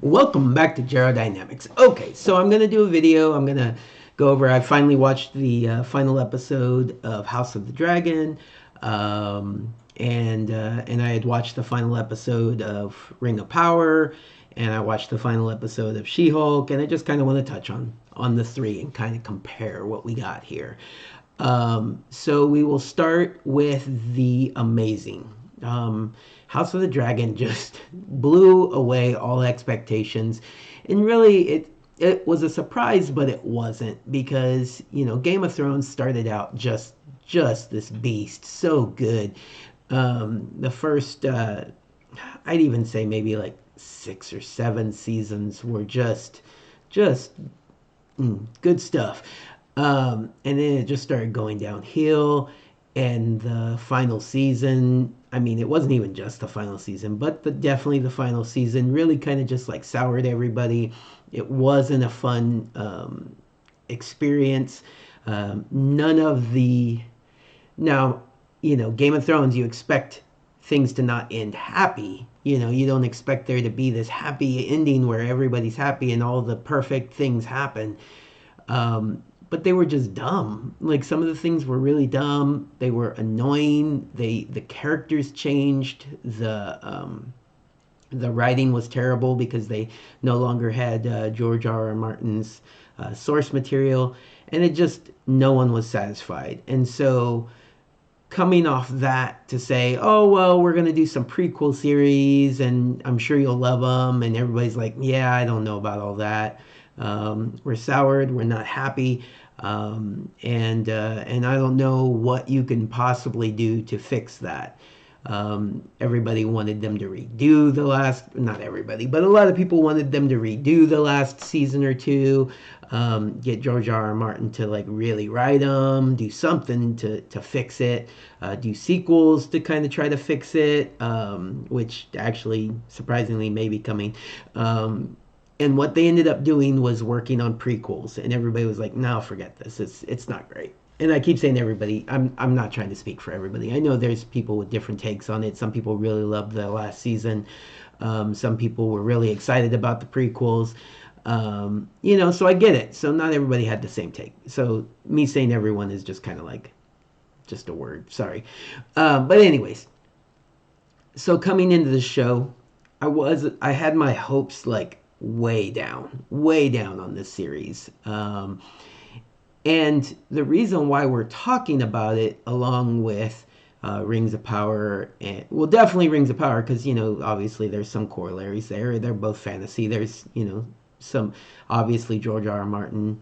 Welcome back to Dynamics. Okay, so I'm gonna do a video. I'm gonna go over. I finally watched the final episode of House of the Dragon, and I had watched the final episode of Ring of Power, and I watched the final episode of She-Hulk, and I just kind of want to touch on the three and kind of compare what we got here. So we will start with the amazing. House of the Dragon just blew away all expectations, and really it was a surprise, but it wasn't because Game of Thrones started out just this beast, so good. The first, I'd even say maybe like 6 or 7 seasons were just good stuff. And then it just started going downhill. And the final season, I mean, it wasn't even just the final season, but definitely the final season really kind of just like soured everybody. It wasn't a fun experience. None of the now, Game of Thrones, you expect things to not end happy. You don't expect there to be this happy ending where everybody's happy and all the perfect things happen. But they were just dumb. Like some of the things were really dumb. They were annoying. The characters changed. The writing was terrible because they no longer had George R. R. Martin's source material, and it just no one was satisfied. And so coming off that to say, oh, well, we're going to do some prequel series and I'm sure you'll love them. And everybody's like, yeah, I don't know about all that. We're soured. We're not happy. And I don't know what you can possibly do to fix that. Everybody wanted them to redo the last, not everybody, but a lot of people wanted them to redo the last season or two, get George R. R. Martin to like really write them, do something to fix it, do sequels to kind of try to fix it, which actually surprisingly may be coming. And what they ended up doing was working on prequels, and everybody was like, "No, forget this. It's not great." And I keep saying everybody. I'm not trying to speak for everybody. I know there's people with different takes on it. Some people really loved the last season. Some people were really excited about the prequels. So I get it. So not everybody had the same take. So me saying everyone is just kind of like just a word. Sorry. But anyways, so coming into the show, I had my hopes like way down on this series. And the reason why we're talking about it, along with Rings of Power, and well, definitely Rings of Power, because obviously there's some corollaries there. They're both fantasy. There's some obviously George R. R. Martin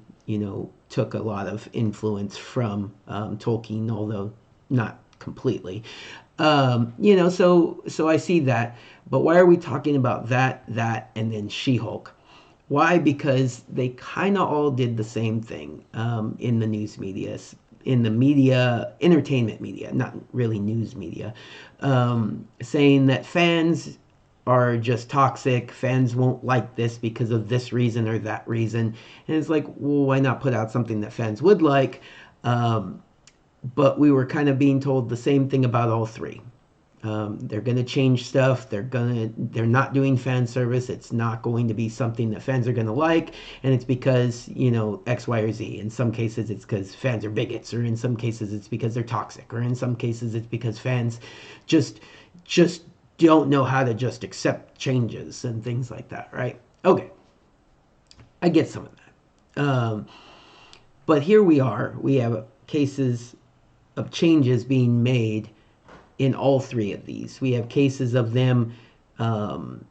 took a lot of influence from Tolkien, although not completely. So I see that. But why are we talking about that, and then She-Hulk? Why? Because they kind of all did the same thing in the news media, in the media, entertainment media, not really news media, saying that fans are just toxic. Fans won't like this because of this reason or that reason. And it's like, well, why not put out something that fans would like? But we were kind of being told the same thing about all three. They're going to change stuff. They're not doing fan service. It's not going to be something that fans are going to like, and it's because X, Y, or Z. In some cases, it's because fans are bigots, or in some cases, it's because they're toxic, or in some cases, it's because fans just don't know how to just accept changes and things like that. Right? Okay, I get some of that. But here we are. We have cases of changes being made in all three of these. We have cases of them kind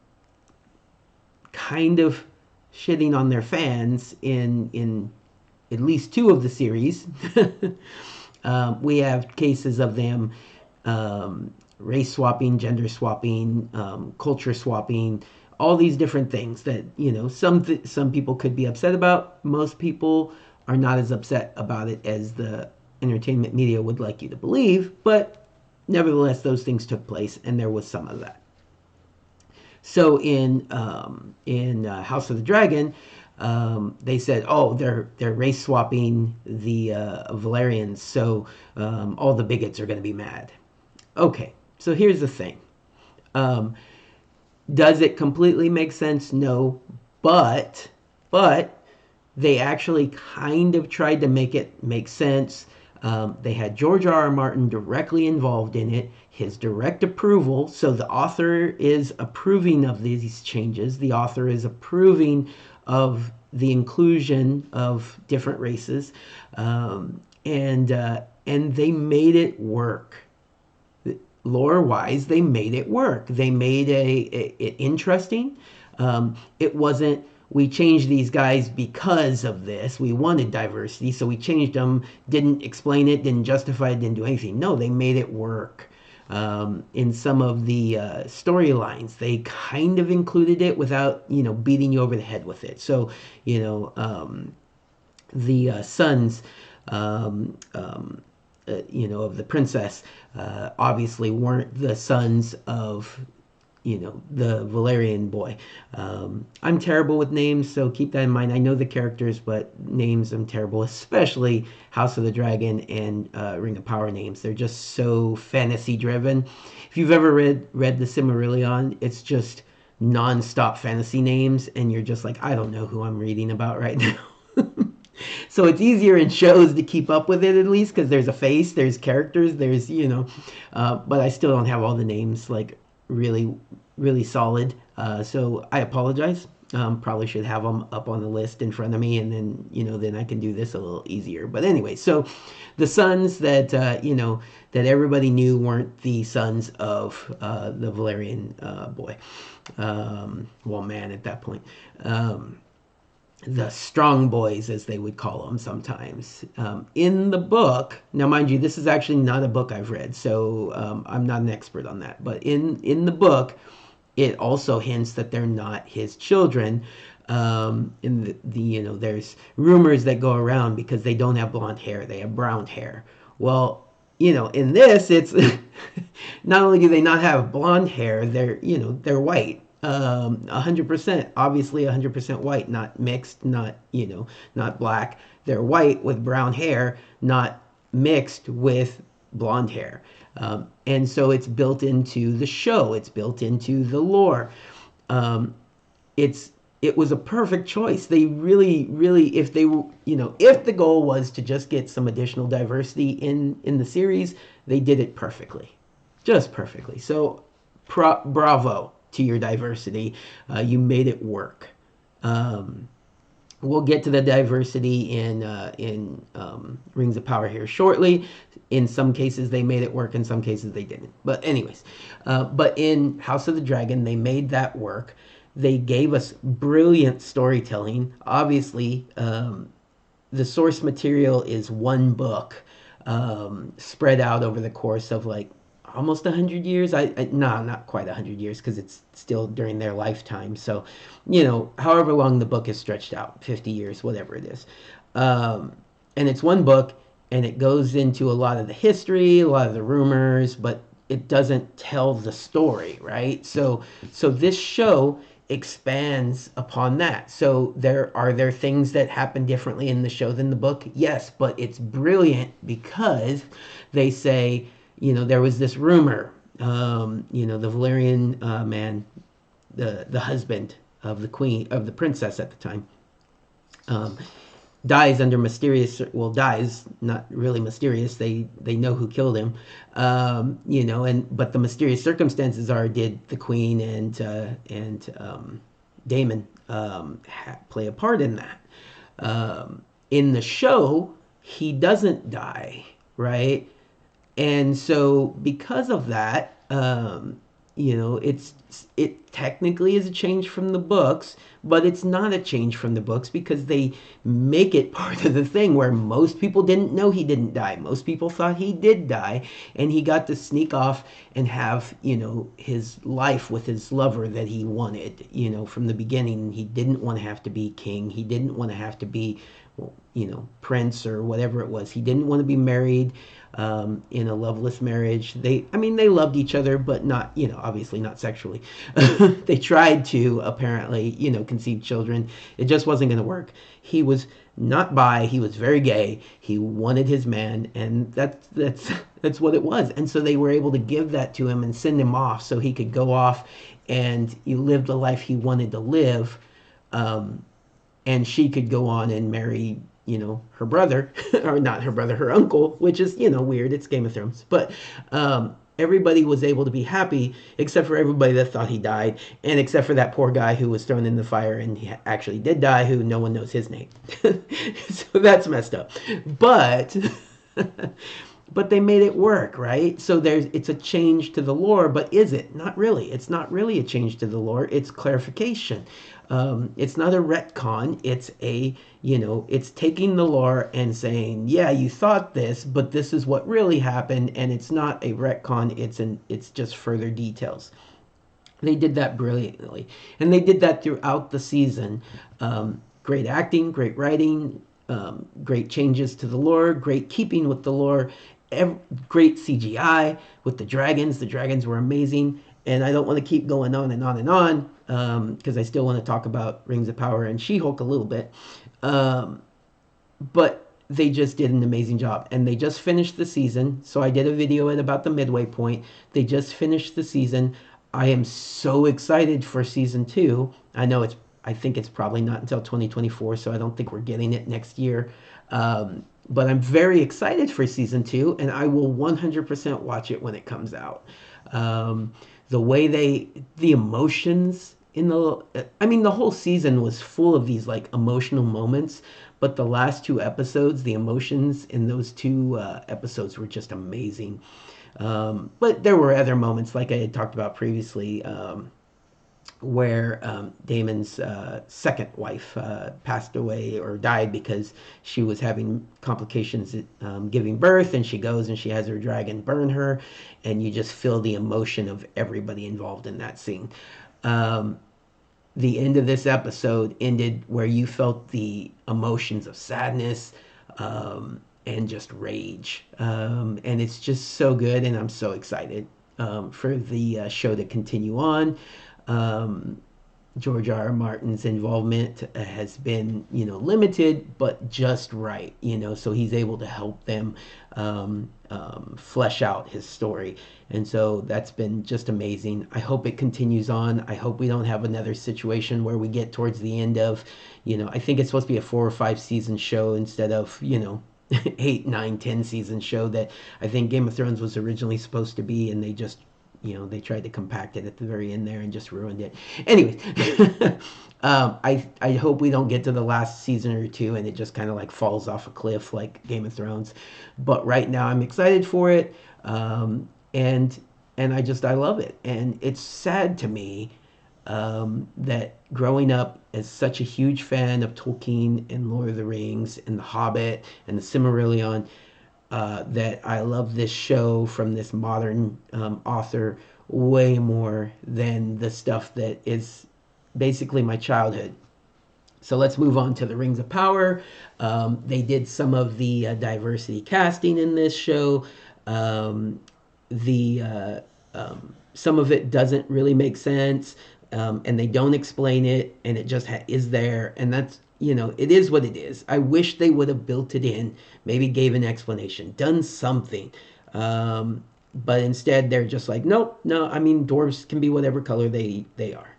of shitting on their fans in at least two of the series. We have cases of them race swapping, gender swapping, culture swapping, all these different things that some people could be upset about. Most people are not as upset about it as the entertainment media would like you to believe, but nevertheless, those things took place, and there was some of that. So in House of the Dragon, they said, oh, they're race swapping the Valerians, so all the bigots are going to be mad. Okay, so here's the thing. Does it completely make sense? No, but but they actually kind of tried to make it make sense. They had George R. R. Martin directly involved in it, his direct approval. So the author is approving of these changes. The author is approving of the inclusion of different races, and they made it work. Lore wise, they made it work. They made it interesting. It wasn't, we changed these guys because of this. We wanted diversity, so we changed them. Didn't explain it, didn't justify it, didn't do anything. No, they made it work. In some of the storylines, they kind of included it without, beating you over the head with it. So, the sons, um, um, of the princess, obviously weren't the sons of, the Valerian boy. I'm terrible with names, so keep that in mind. I know the characters, but names I'm terrible, especially House of the Dragon and Ring of Power names. They're just so fantasy driven. If you've ever read the Silmarillion, it's just non-stop fantasy names, and you're just like, I don't know who I'm reading about right now. So it's easier in shows to keep up with it, at least, because there's a face, there's characters, there's, but I still don't have all the names like really, really solid. So I apologize. Probably should have them up on the list in front of me, and then, then I can do this a little easier. But anyway, so the sons that, that everybody knew weren't the sons of the Valerian boy. Well, man, at that point. The strong boys, as they would call them sometimes. In the book, now mind you, this is actually not a book I've read, so I'm not an expert on that. But in the book, it also hints that they're not his children. In there's rumors that go around because they don't have blonde hair; they have brown hair. Well, in this, it's not only do they not have blonde hair, they're white. 100%, obviously 100% white, not mixed, not black. They're white with brown hair, not mixed with blonde hair. And so it's built into the show. It's built into the lore. Um, it was a perfect choice. They really, really, if they were, if the goal was to just get some additional diversity in the series, they did it perfectly, just perfectly. So, bravo to your diversity. You made it work. We'll get to the diversity in Rings of Power here shortly. In some cases, they made it work. In some cases, they didn't. But anyways, but in House of the Dragon, they made that work. They gave us brilliant storytelling. Obviously, the source material is one book spread out over the course of like almost 100 years. No, not quite 100 years because it's still during their lifetime. So, however long the book is stretched out, 50 years, whatever it is. And it's one book, and it goes into a lot of the history, a lot of the rumors, but it doesn't tell the story, right? So this show expands upon that. So there things that happen differently in the show than the book? Yes, but it's brilliant because they say, there was this rumor, the Valerian man, the husband of the queen, of the princess at the time, dies under mysterious, well, dies, not really mysterious, they know who killed him, but the mysterious circumstances are, did the queen and Damon play a part in that? In the show, he doesn't die, right? And so because of that, it technically is a change from the books, but it's not a change from the books because they make it part of the thing where most people didn't know he didn't die. Most people thought he did die, and he got to sneak off and have, his life with his lover that he wanted, from the beginning. He didn't want to have to be king. He didn't want to have to be, prince or whatever it was. He didn't want to be married in a loveless marriage. They loved each other, but not, obviously not sexually. They tried to apparently, conceive children. It just wasn't going to work. He was not bi. He was very gay. He wanted his man, and that's what it was. And so they were able to give that to him and send him off so he could go off and he lived the life he wanted to live. Um, and she could go on and marry, her brother, or not her brother, her uncle, which is, weird. It's Game of Thrones. But everybody was able to be happy except for everybody that thought he died, and except for that poor guy who was thrown in the fire and he actually did die, who no one knows his name. So that's messed up. But but they made it work, right? So it's a change to the lore, but is it? Not really. It's not really a change to the lore. It's clarification. It's not a retcon. It's taking the lore and saying, yeah, you thought this, but this is what really happened, and it's not a retcon. It's just further details. They did that brilliantly, and they did that throughout the season. Great acting, great writing, great changes to the lore, great keeping with the lore, great CGI with the dragons. The dragons were amazing, and I don't want to keep going on and on and on because I still want to talk about Rings of Power and She-Hulk a little bit. But they just did an amazing job, and they just finished the season. So I did a video at about the midway point. They just finished the season. I am so excited for season 2. I think it's probably not until 2024, so I don't think we're getting it next year. But I'm very excited for season 2, and I will 100% watch it when it comes out. The way the emotions the whole season was full of these like emotional moments, but the last 2 episodes, the emotions in those 2 episodes were just amazing. But there were other moments, like I had talked about previously, where Damon's second wife passed away or died because she was having complications giving birth, and she goes and she has her dragon burn her, and you just feel the emotion of everybody involved in that scene. The end of this episode ended where you felt the emotions of sadness and just rage. And it's just so good, and I'm so excited for the show to continue on. George R. R. Martin's involvement has been, limited, but just right, so he's able to help them flesh out his story. And so that's been just amazing. I hope it continues on. I hope we don't have another situation where we get towards the end of, I think it's supposed to be a 4 or 5 season show instead of, 8, 9, 10 season show that I think Game of Thrones was originally supposed to be, and they just they tried to compact it at the very end there and just ruined it. Anyways, I hope we don't get to the last season or 2 and it just kind of like falls off a cliff like Game of Thrones. But right now I'm excited for it, and I love it. And it's sad to me that growing up as such a huge fan of Tolkien and Lord of the Rings and The Hobbit and the Silmarillion, that I love this show from this modern author way more than the stuff that is basically my childhood. So let's move on to the Rings of Power. They did some of the diversity casting in this show. The Some of it doesn't really make sense, and they don't explain it, and it just is there, and that's it is what it is. I wish they would have built it in, maybe gave an explanation, done something. But instead, they're just like, nope, no. I mean, dwarves can be whatever color they are.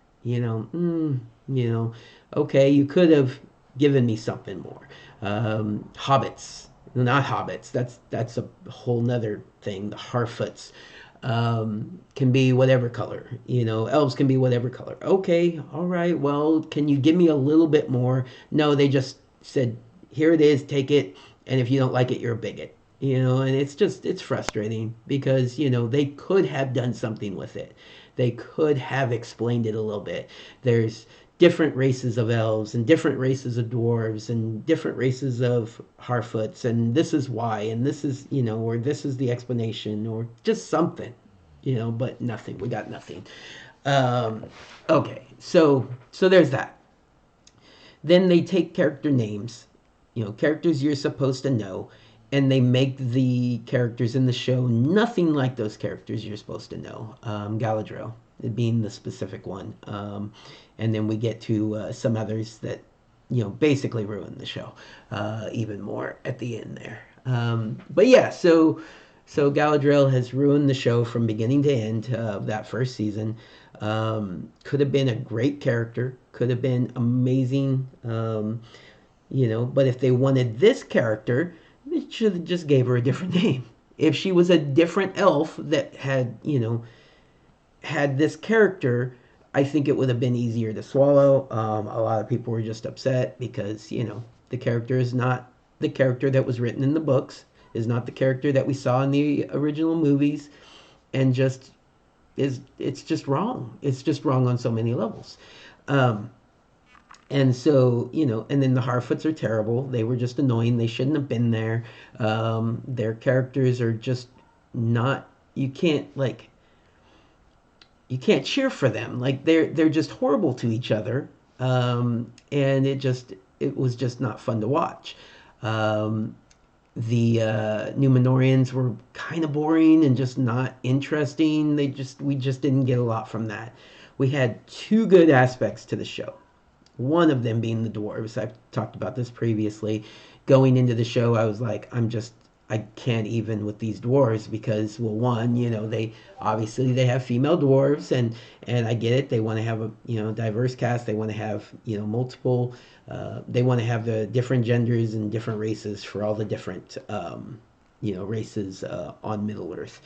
Okay, you could have given me something more. Hobbits, not hobbits. That's a whole nother thing. The Harfoots can be whatever color. Elves can be whatever color. Okay, all right. Well, can you give me a little bit more? No, they just said, here it is, take it, and if you don't like it, you're a bigot. And it's frustrating because, they could have done something with it. They could have explained it a little bit. There's different races of elves and different races of dwarves and different races of Harfoots, and this is why, and this is, or this is the explanation, or just something, but nothing. We got nothing. Okay, so there's that. Then they take character names, characters you're supposed to know, and they make the characters in the show nothing like those characters you're supposed to know. Galadriel being the specific one. And then we get to some others that basically ruined the show even more at the end there. But yeah, so Galadriel has ruined the show from beginning to end of that first season. Could have been a great character, could have been amazing, but if they wanted this character, they should have just gave her a different name. If she was a different elf that had this character, I think it would have been easier to swallow. A lot of people were just upset because the character is not the character that was written in the books, is not the character that we saw in the original movies, and just it's just wrong. It's just wrong on so many levels. Um, and so, and then the Harfoots are terrible. They were just annoying. They shouldn't have been there. Their characters are just not. You can't cheer for them. Like they're just horrible to each other, and it was just not fun to watch. Um, the Numenorians were kind of boring and just not interesting. We just didn't get a lot from that. We had two good aspects to the show. One of them being the dwarves. I've talked about this previously. Going into the show, I was like, I can't even with these dwarves because, well, one, they obviously they have female dwarves, and I get it. They want to have a diverse cast. They want to have multiple. They want to have the different genders and different races for all the different races on Middle Earth.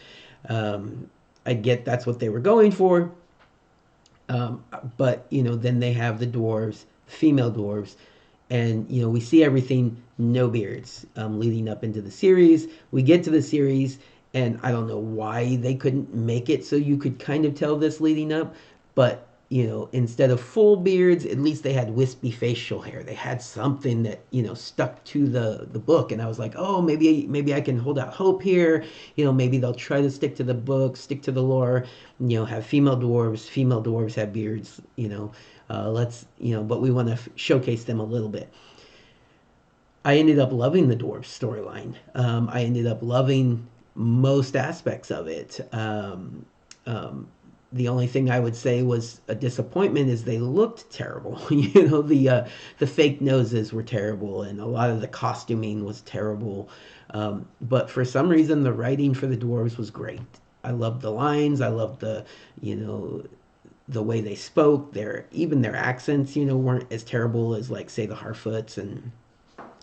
I get that's what they were going for. But then they have the dwarves, female dwarves, and we see everything no beards leading up into the series. We get to the series, and I don't know why they couldn't make it so you could kind of tell this leading up, but instead of full beards, at least they had wispy facial hair. They had something that stuck to the book, and I was like, oh, maybe I can hold out hope here. Maybe they'll try to stick to the book, stick to the lore. Have female dwarves. Female dwarves have beards. Let's but we want to showcase them a little bit. I ended up loving the dwarves storyline. I ended up loving most aspects of it. The only thing I would say was a disappointment is they looked terrible. The fake noses were terrible, and a lot of the costuming was terrible. But for some reason, the writing for the dwarves was great. I loved the lines. I loved the way they spoke. Even their accents, weren't as terrible as like say the Harfoots and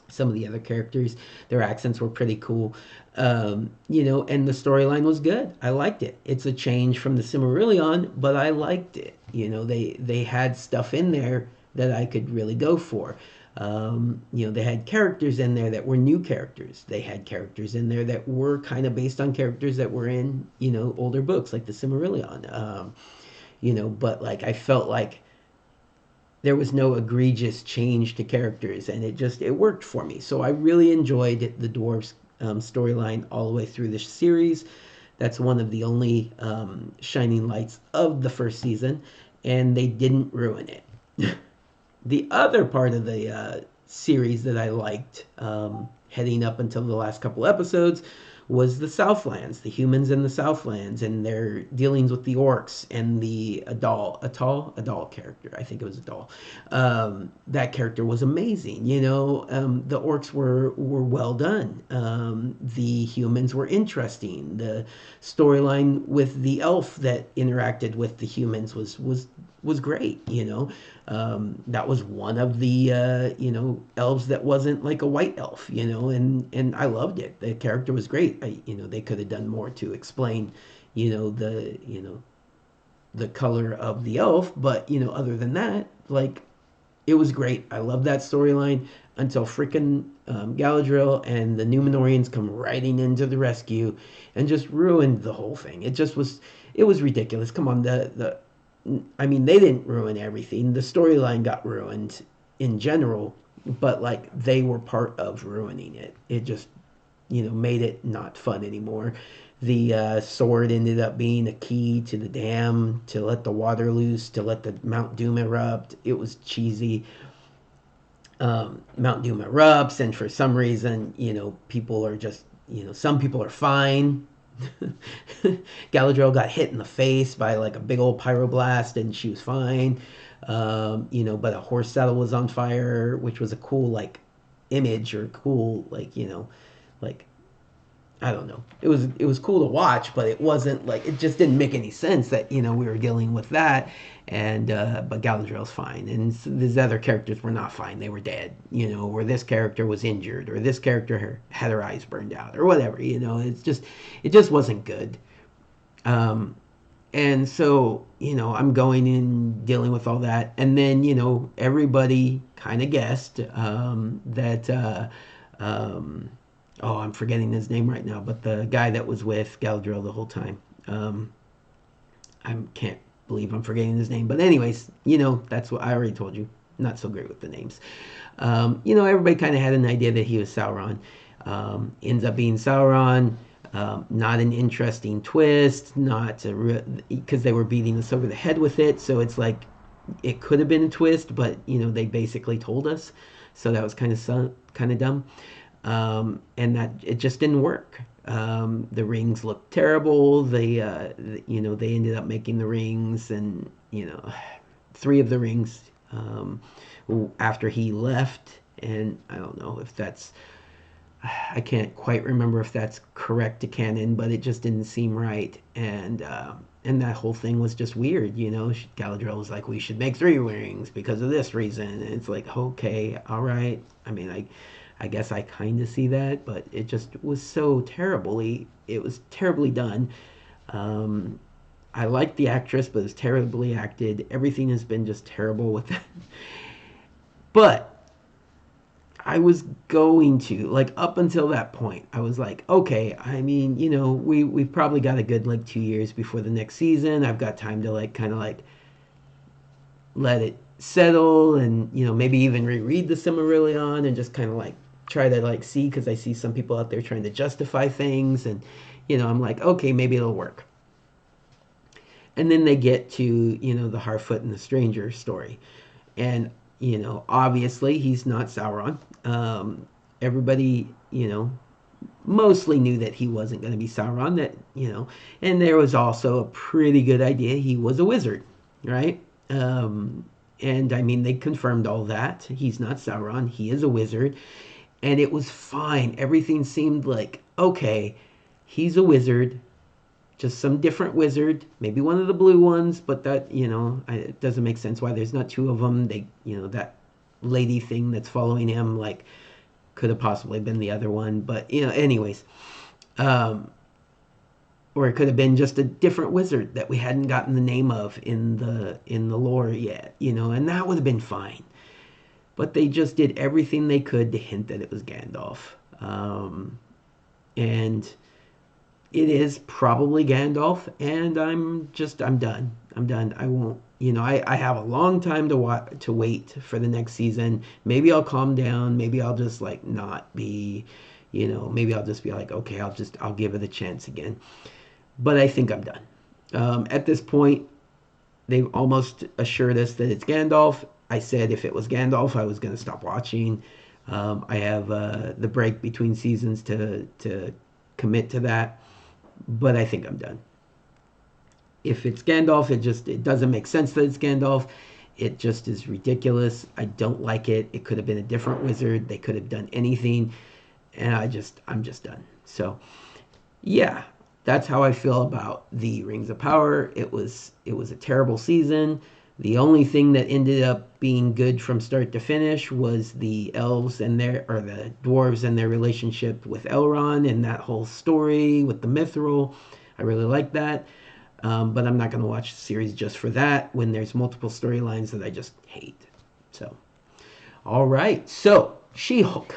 some of the other characters. Their accents were pretty cool. And the storyline was good. I liked it. It's a change from the Cimmerillion, but I liked it. They had stuff in there that I could really go for. They had characters in there that were new characters. They had characters in there that were kind of based on characters that were in, older books like the Cimmerillion. But like I felt like there was no egregious change to characters, and it worked for me. So I really enjoyed the dwarves storyline all the way through this series. That's one of the only shining lights of the first season, and they didn't ruin it. The other part of the series that I liked, heading up until the last couple episodes, was the Southlands, the humans in the Southlands, and their dealings with the orcs and the Adal character. I think it was Adal. That character was amazing. The orcs were well done. The humans were interesting. The storyline with the elf that interacted with the humans was great. That was one of the elves that wasn't like a white elf. And I loved it. The character was great. They could have done more to explain the color of the elf, but other than that, like, it was great. I love that storyline until freaking Galadriel and the Numenorians come riding into the rescue and just ruined the whole thing. It was ridiculous. Come on, I mean, they didn't ruin everything. The storyline got ruined in general, but like they were part of ruining it. It just made it not fun anymore. The sword ended up being a key to the dam to let the water loose, to let the Mount Doom erupt. It was cheesy. Mount Doom erupts, and for some reason, people are just, some people are fine. Galadriel got hit in the face by like a big old pyroblast, and she was fine. But a horse saddle was on fire, which was a cool like image or cool like like I don't know. It was cool to watch, but it wasn't like it just didn't make any sense that we were dealing with that, and but Galadriel's fine, and these other characters were not fine. They were dead, or this character was injured, or this character had her eyes burned out, or whatever. It just wasn't good. Um, and so I'm going in dealing with all that, and then everybody kind of guessed that. Oh, I'm forgetting his name right now, but the guy that was with Galadriel the whole time. I can't believe I'm forgetting his name, but anyways, that's what I already told you. Not so great with the names. Everybody kind of had an idea that he was Sauron. Ends up being Sauron. Not an interesting twist. Not because they were beating us over the head with it. So it's like it could have been a twist, but they basically told us. So that was kind of dumb. And that it just didn't work. The rings looked terrible. They ended up making the rings, and three of the rings after he left. And I don't know if that's, I can't quite remember if that's correct to canon, but it just didn't seem right. And that whole thing was just weird. Galadriel was like, we should make three rings because of this reason. And it's like, okay, all right. I mean, I guess I kind of see that, but it just was it was terribly done. I like the actress, but it's terribly acted. Everything has been just terrible with that. But I was going to, like, up until that point, I was like, okay, I mean, we've probably got a good, like, 2 years before the next season. I've got time to, like, kind of, like, let it settle and, maybe even reread the Silmarillion and just kind of, like, try to, like, see, because I see some people out there trying to justify things. And, I'm like, okay, maybe it'll work. And then they get to, the Harfoot and the Stranger story. And, obviously he's not Sauron. Everybody, mostly knew that he wasn't going to be Sauron. And there was also a pretty good idea he was a wizard, right? And I mean, they confirmed all that. He's not Sauron. He is a wizard. And it was fine. Everything seemed like, okay, he's a wizard, just some different wizard, maybe one of the blue ones, but that, it doesn't make sense why there's not two of them. That lady thing that's following him, like, could have possibly been the other one, but, anyways. Or it could have been just a different wizard that we hadn't gotten the name of in the lore yet, and that would have been fine. But they just did everything they could to hint that it was Gandalf. And it is probably Gandalf, and I'm done. I'm done. I won't, I have a long time to wait for the next season. Maybe I'll calm down. Maybe I'll just, like, not be, maybe I'll just be like, okay, I'll give it a chance again. But I think I'm done. At this point, they've almost assured us that it's Gandalf. I said if it was Gandalf, I was going to stop watching. I have the break between seasons to commit to that, but I think I'm done. If it's Gandalf, it doesn't make sense that it's Gandalf. It just is ridiculous. I don't like it. It could have been a different wizard. They could have done anything, and I'm just done. So, yeah, that's how I feel about the Rings of Power. It was a terrible season. The only thing that ended up being good from start to finish was the elves and the dwarves and their relationship with Elrond and that whole story with the mithril. I really like that. But I'm not going to watch the series just for that when there's multiple storylines that I just hate. So, all right. So, She-Hulk.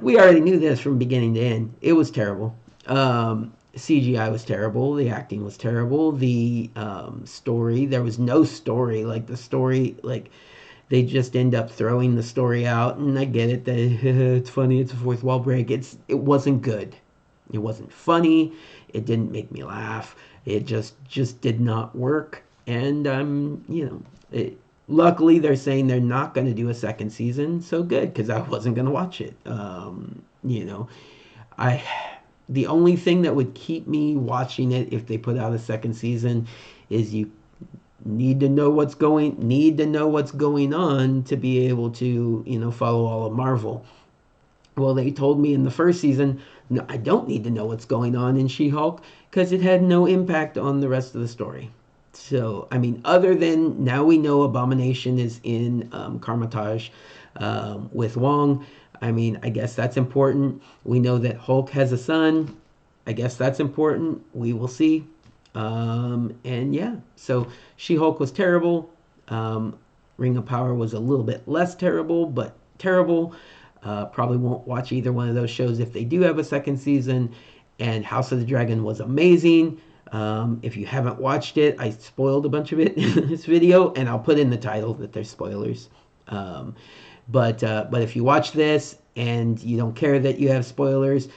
We already knew this from beginning to end. It was terrible. CGI was terrible. The acting was terrible. The story, there was no story. Like, the story, like, they just end up throwing the story out. And I get it that it's funny. It's a fourth wall break. It wasn't good. It wasn't funny. It didn't make me laugh. It just did not work. And luckily they're saying they're not going to do a second season. So good, because I wasn't going to watch it. The only thing that would keep me watching it if they put out a second season is need to know what's going on to be able to, follow all of Marvel. Well, they told me in the first season, no, I don't need to know what's going on in She-Hulk because it had no impact on the rest of the story. So, I mean, other than now we know Abomination is in Karmatage with Wong. I mean, I guess that's important. We know that Hulk has a son. I guess that's important. We will see. And yeah, so She Hulk was terrible. Ring of Power was a little bit less terrible, but terrible. Probably won't watch either one of those shows if they do have a second season. And House of the Dragon was amazing. If you haven't watched it, I spoiled a bunch of it in this video, and I'll put in the title that there's spoilers. But if you watch this and you don't care that you have spoilers,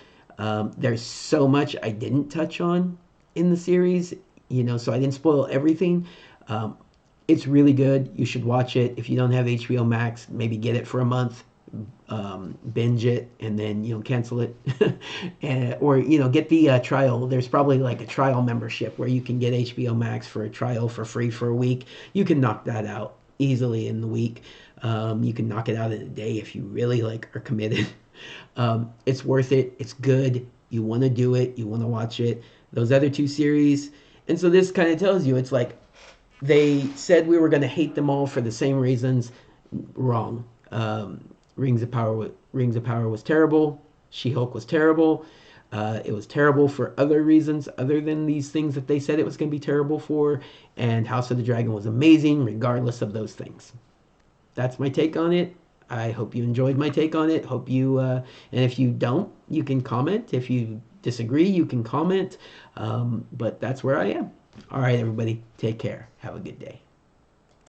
there's so much I didn't touch on in the series, so I didn't spoil everything. It's really good. You should watch it. If you don't have HBO Max, maybe get it for a month, binge it, and then cancel it, or get the trial. There's probably like a trial membership where you can get HBO Max for a trial for free for a week. You can knock that out easily in the week. You can knock it out in a day if you really are committed. It's worth it. It's good. You want to do it. You want to watch it. Those other two series, and so this kind of tells you it's like they said we were going to hate them all for the same reasons. Wrong. Rings of Power was terrible. She-Hulk was terrible. It was terrible for other reasons other than these things that they said it was going to be terrible for. And House of the Dragon was amazing regardless of those things. That's my take on it. I hope you enjoyed my take on it. Hope you, and if you don't, you can comment. If you disagree, you can comment. But that's where I am. All right, everybody, take care. Have a good day.